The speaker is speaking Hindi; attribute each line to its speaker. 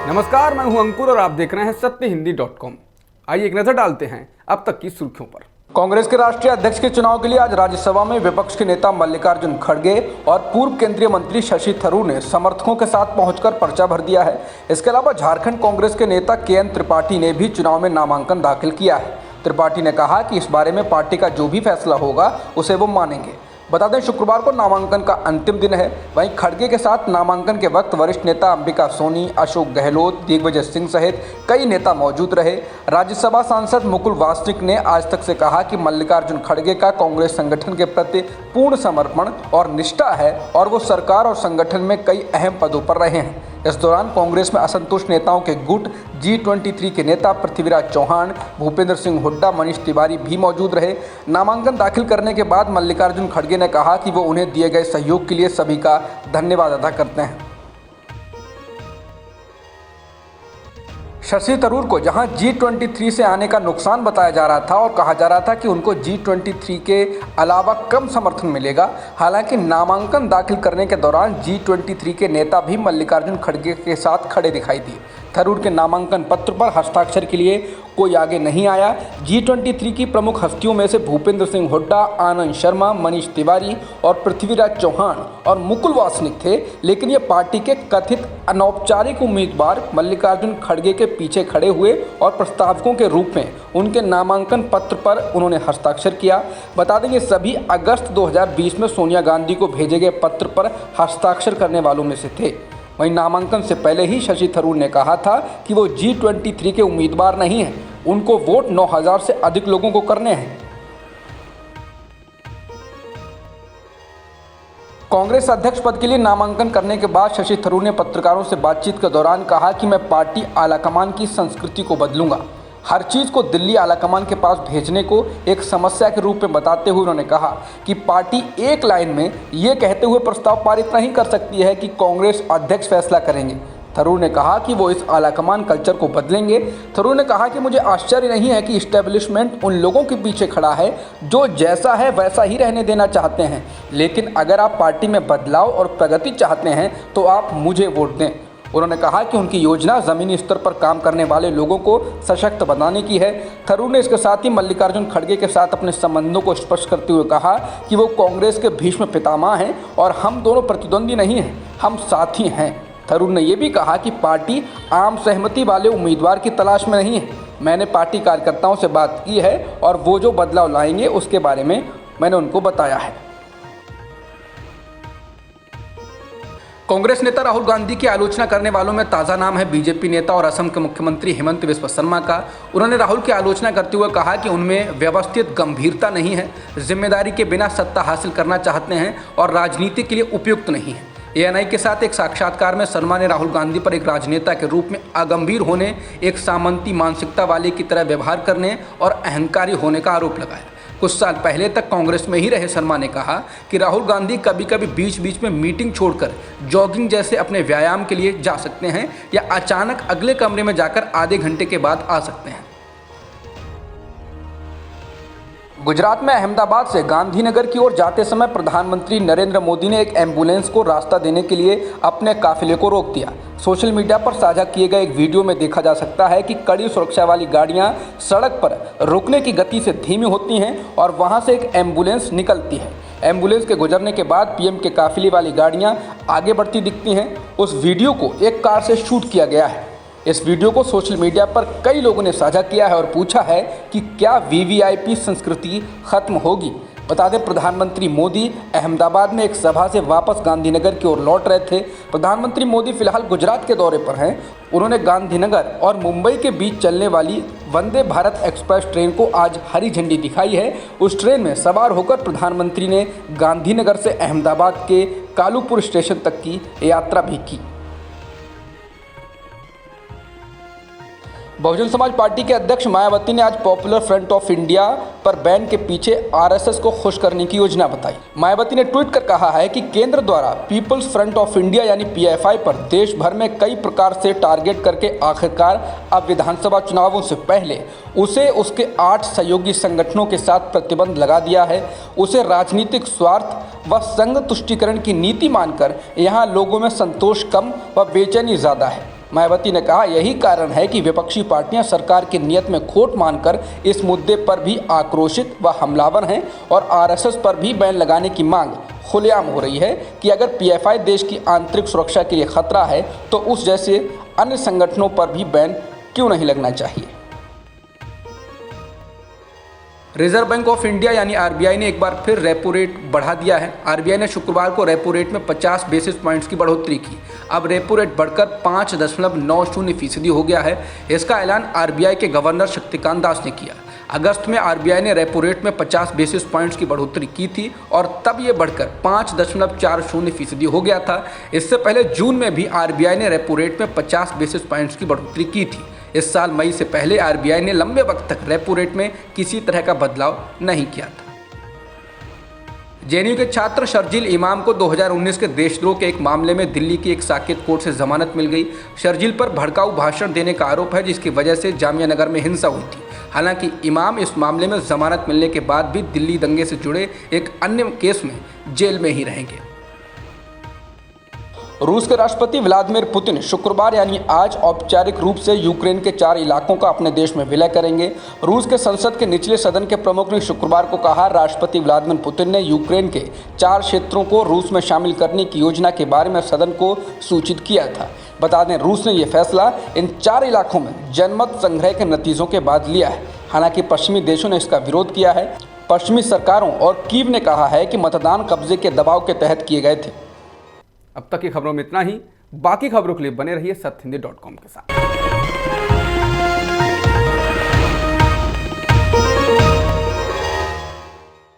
Speaker 1: नमस्कार, मैं हूं अंकुर और आप देख रहे हैं सत्यहिंदी.com। आइए एक नजर डालते हैं अब तक की सुर्खियों पर।
Speaker 2: कांग्रेस के राष्ट्रीय अध्यक्ष के चुनाव के लिए आज राज्यसभा में विपक्ष के नेता मल्लिकार्जुन खड़गे और पूर्व केंद्रीय मंत्री शशि थरूर ने समर्थकों के साथ पहुंचकर पर्चा भर दिया है। इसके अलावा झारखंड कांग्रेस के नेता KN त्रिपाठी ने भी चुनाव में नामांकन दाखिल किया है। त्रिपाठी ने कहा कि इस बारे में पार्टी का जो भी फैसला होगा उसे वो मानेंगे। बता दें, शुक्रवार को नामांकन का अंतिम दिन है। वहीं खड़गे के साथ नामांकन के वक्त वरिष्ठ नेता अंबिका सोनी, अशोक गहलोत, दिग्विजय सिंह सहित कई नेता मौजूद रहे। राज्यसभा सांसद मुकुल वासनिक ने आज तक से कहा कि मल्लिकार्जुन खड़गे का कांग्रेस संगठन के प्रति पूर्ण समर्पण और निष्ठा है और वो सरकार और संगठन में कई अहम पदों पर रहे हैं। इस दौरान कांग्रेस में असंतुष्ट नेताओं के गुट G23 के नेता पृथ्वीराज चौहान, भूपेंद्र सिंह हुड्डा, मनीष तिवारी भी मौजूद रहे। नामांकन दाखिल करने के बाद मल्लिकार्जुन खड़गे ने कहा कि वो उन्हें दिए गए सहयोग के लिए सभी का धन्यवाद अदा करते हैं। शशि थरूर को जहां G23 से आने का नुकसान बताया जा रहा था और कहा जा रहा था कि उनको G23 के अलावा कम समर्थन मिलेगा, हालांकि नामांकन दाखिल करने के दौरान G23 के नेता भी मल्लिकार्जुन खड़गे के साथ खड़े दिखाई दिए। थरूर के नामांकन पत्र पर हस्ताक्षर के लिए कोई आगे नहीं आया। G23 की प्रमुख हस्तियों में से भूपेंद्र सिंह हुड्डा, आनंद शर्मा, मनीष तिवारी और पृथ्वीराज चौहान और मुकुल वासनिक थे, लेकिन ये पार्टी के कथित अनौपचारिक उम्मीदवार मल्लिकार्जुन खड़गे के पीछे खड़े हुए और प्रस्तावकों के रूप में उनके नामांकन पत्र पर उन्होंने हस्ताक्षर किया। बता दें, ये सभी अगस्त 2020 में सोनिया गांधी को भेजे गए पत्र पर हस्ताक्षर करने वालों में से थे। वहीं नामांकन से पहले ही शशि थरूर ने कहा था कि वो G23 के उम्मीदवार नहीं हैं, उनको वोट 9000 से अधिक लोगों को करने हैं। कांग्रेस अध्यक्ष पद के लिए नामांकन करने के बाद शशि थरूर ने पत्रकारों से बातचीत के दौरान कहा कि मैं पार्टी आलाकमान की संस्कृति को बदलूंगा। हर चीज़ को दिल्ली आलाकमान के पास भेजने को एक समस्या के रूप में बताते हुए उन्होंने कहा कि पार्टी एक लाइन में ये कहते हुए प्रस्ताव पारित नहीं कर सकती है कि कांग्रेस अध्यक्ष फैसला करेंगे। थरूर ने कहा कि वो इस आलाकमान कल्चर को बदलेंगे। थरूर ने कहा कि मुझे आश्चर्य नहीं है कि इस्टेब्लिशमेंट उन लोगों के पीछे खड़ा है जो जैसा है वैसा ही रहने देना चाहते हैं, लेकिन अगर आप पार्टी में बदलाव और प्रगति चाहते हैं तो आप मुझे वोट दें। उन्होंने कहा कि उनकी योजना ज़मीनी स्तर पर काम करने वाले लोगों को सशक्त बनाने की है। थरूर ने इसके साथ ही मल्लिकार्जुन खड़गे के साथ अपने संबंधों को स्पष्ट करते हुए कहा कि वो कांग्रेस के भीष्म पितामह हैं और हम दोनों प्रतिद्वंदी नहीं हैं, हम साथी हैं। थरूर ने यह भी कहा कि पार्टी आम सहमति वाले उम्मीदवार की तलाश में नहीं है। मैंने पार्टी कार्यकर्ताओं से बात की है और वो जो बदलाव लाएंगे उसके बारे में मैंने उनको बताया है। कांग्रेस नेता राहुल गांधी की आलोचना करने वालों में ताज़ा नाम है बीजेपी नेता और असम के मुख्यमंत्री हेमंत बिस्वा शर्मा का। उन्होंने राहुल की आलोचना करते हुए कहा कि उनमें व्यवस्थित गंभीरता नहीं है, जिम्मेदारी के बिना सत्ता हासिल करना चाहते हैं और राजनीति के लिए उपयुक्त नहीं है। ANI के साथ एक साक्षात्कार में शर्मा ने राहुल गांधी पर एक राजनेता के रूप में अगंभीर होने, एक सामंती मानसिकता वाले की तरह व्यवहार करने और अहंकारी होने का आरोप लगाया। कुछ साल पहले तक कांग्रेस में ही रहे शर्मा ने कहा कि राहुल गांधी कभी कभी बीच बीच में मीटिंग छोड़कर जॉगिंग जैसे अपने व्यायाम के लिए जा सकते हैं या अचानक अगले कमरे में जाकर आधे घंटे के बाद आ सकते हैं। गुजरात में अहमदाबाद से गांधीनगर की ओर जाते समय प्रधानमंत्री नरेंद्र मोदी ने एक एम्बुलेंस को रास्ता देने के लिए अपने काफिले को रोक दिया। सोशल मीडिया पर साझा किए गए एक वीडियो में देखा जा सकता है कि कड़ी सुरक्षा वाली गाड़ियां सड़क पर रुकने की गति से धीमी होती हैं और वहां से एक एम्बुलेंस निकलती है। एम्बुलेंस के गुजरने के बाद PM के काफिले वाली गाड़ियां आगे बढ़ती दिखती हैं। उस वीडियो को एक कार से शूट किया गया है। इस वीडियो को सोशल मीडिया पर कई लोगों ने साझा किया है और पूछा है कि क्या VVIP संस्कृति खत्म होगी। बता दें, प्रधानमंत्री मोदी अहमदाबाद में एक सभा से वापस गांधीनगर की ओर लौट रहे थे। प्रधानमंत्री मोदी फिलहाल गुजरात के दौरे पर हैं। उन्होंने गांधीनगर और मुंबई के बीच चलने वाली वंदे भारत एक्सप्रेस ट्रेन को आज हरी झंडी दिखाई है। उस ट्रेन में सवार होकर प्रधानमंत्री ने गांधीनगर से अहमदाबाद के कालूपुर स्टेशन तक की यात्रा भी की। बहुजन समाज पार्टी के अध्यक्ष मायावती ने आज पॉपुलर फ्रंट ऑफ इंडिया पर बैन के पीछे RSS को खुश करने की योजना बताई। मायावती ने ट्वीट कर कहा है कि केंद्र द्वारा पीपल्स फ्रंट ऑफ इंडिया यानी PFI पर देश भर में कई प्रकार से टारगेट करके आखिरकार अब विधानसभा चुनावों से पहले उसे उसके 8 सहयोगी संगठनों के साथ प्रतिबंध लगा दिया है। उसे राजनीतिक स्वार्थ व संघ तुष्टीकरण की नीति मानकर यहाँ लोगों में संतोष कम व बेचैनी ज़्यादा है। मायावती ने कहा, यही कारण है कि विपक्षी पार्टियां सरकार की नीयत में खोट मानकर इस मुद्दे पर भी आक्रोशित व हमलावर हैं और आरएसएस पर भी बैन लगाने की मांग खुलेआम हो रही है कि अगर पीएफआई देश की आंतरिक सुरक्षा के लिए खतरा है तो उस जैसे अन्य संगठनों पर भी बैन क्यों नहीं लगना चाहिए। रिजर्व बैंक ऑफ इंडिया यानी आरबीआई ने एक बार फिर रेपो रेट बढ़ा दिया है। आरबीआई ने शुक्रवार को रेपो रेट में 50 बेसिस पॉइंट्स की बढ़ोतरी की। अब रेपो रेट बढ़कर 5.90% हो गया है। इसका ऐलान आरबीआई के गवर्नर शक्तिकांत दास ने किया। अगस्त में आरबीआई ने रेपो रेट में 50 बेसिस पॉइंट्स की बढ़ोतरी की थी और तब ये बढ़कर 5.40% हो गया था। इससे पहले जून में भी आरबीआई ने रेपो रेट में 50 बेसिस पॉइंट्स की बढ़ोतरी की थी। इस साल मई से पहले आरबीआई ने लंबे वक्त तक रेपो रेट में किसी तरह का बदलाव नहीं किया था। जेएनयू के छात्र शर्जील इमाम को 2019 के देशद्रोह के एक मामले में दिल्ली की एक साकेत कोर्ट से जमानत मिल गई। शर्जील पर भड़काऊ भाषण देने का आरोप है, जिसकी वजह से जामिया नगर में हिंसा हुई थी। हालांकि इमाम इस मामले में जमानत मिलने के बाद भी दिल्ली दंगे से जुड़े एक अन्य केस में जेल में ही रहेंगे। रूस के राष्ट्रपति व्लादिमीर पुतिन शुक्रवार यानी आज औपचारिक रूप से यूक्रेन के 4 इलाकों का अपने देश में विलय करेंगे। रूस के संसद के निचले सदन के प्रमुख ने शुक्रवार को कहा, राष्ट्रपति व्लादिमीर पुतिन ने यूक्रेन के 4 क्षेत्रों को रूस में शामिल करने की योजना के बारे में सदन को सूचित किया था। बता दें, रूस ने यह फैसला इन 4 इलाकों में जनमत संग्रह के नतीजों के बाद लिया है। हालांकि पश्चिमी देशों ने इसका विरोध किया है। पश्चिमी सरकारों और कीव ने कहा है कि मतदान कब्जे के दबाव के तहत किए गए थे।
Speaker 1: अब तक की खबरों में इतना ही। बाकी खबरों के लिए बने रहिए सत्यहिंदी.com के साथ।